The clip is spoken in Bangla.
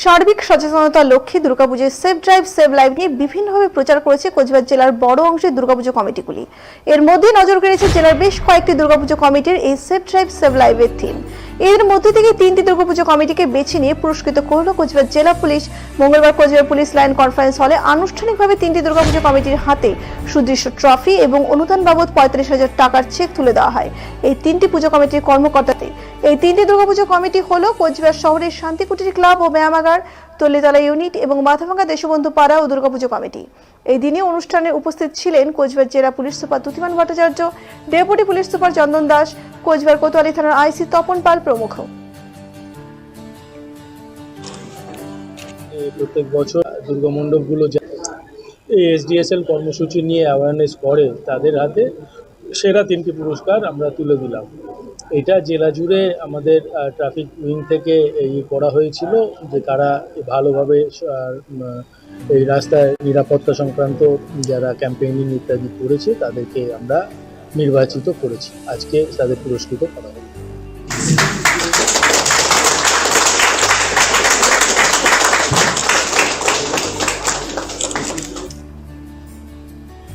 সার্বিক সচেতনতার লক্ষ্যে দুর্গাপুজোয় সেভ ড্রাইভ সেভ লাইভ নিয়ে বিভিন্নভাবে প্রচার করেছে কোচবিহার জেলার বড় অংশের দুর্গাপুজো কমিটিগুলি। এর মধ্যে নজর কেড়েছে জেলার বেশ কয়েকটি দুর্গাপুজো কমিটির এই সেভ ড্রাইভ সেভ লাইভের থিম। এর মধ্যে থেকে 3টি দুর্গাপুজো কমিটিকে বেছে নিয়ে পুরস্কৃত করল কোচবিহার জেলা পুলিশ। মঙ্গলবার কোচবিহার পুলিশ লাইন কনফারেন্স হলে আনুষ্ঠানিকভাবে 3টি দুর্গাপুজো কমিটির হাতে সুদৃশ্য ট্রফি এবং অনুদান বাবদ 35,000 টাকার চেক তুলে দেওয়া হয় এই 3টি পুজো কমিটির কর্মকর্তাদের। এই 3টি দুর্গাপুজো কমিটি হলো কোচবিহার শহরের শান্তিকুটির ক্লাব ও ব্যায়ামাগার, তল্লিতলা ইউনিট এবং মাথাভাঙ্গা দেশবন্ধু পাড়া ও দুর্গাপুজো কমিটি। এই দিনে অনুষ্ঠানে উপস্থিত ছিলেন কোচবিহার জেলা police super Dyutiman Bhattacharya, deputy police super Chandan Das, Coochbehar Kotwali থানার আইসি তপন পাল প্রমুখ। প্রত্যেক বছর দুর্গা মণ্ডপগুলো এই এসডিএসএল কর্মসূচি নিয়ে অ্যাওয়ারনেস করে তাদের হাতে সেরা 3টি পুরস্কার আমরা তুলে দিলাম। এটা জেলা জুড়ে আমাদের ট্রাফিক উইং থেকে এই করা হয়েছিল যে তারা ভালোভাবে এই রাস্তায় নিরাপত্তা সংক্রান্ত যারা ক্যাম্পেইনিং ইত্যাদি করেছে তাদেরকে আমরা নির্বাচিত করেছি। আজকে তাদের পুরস্কৃত করা হবে।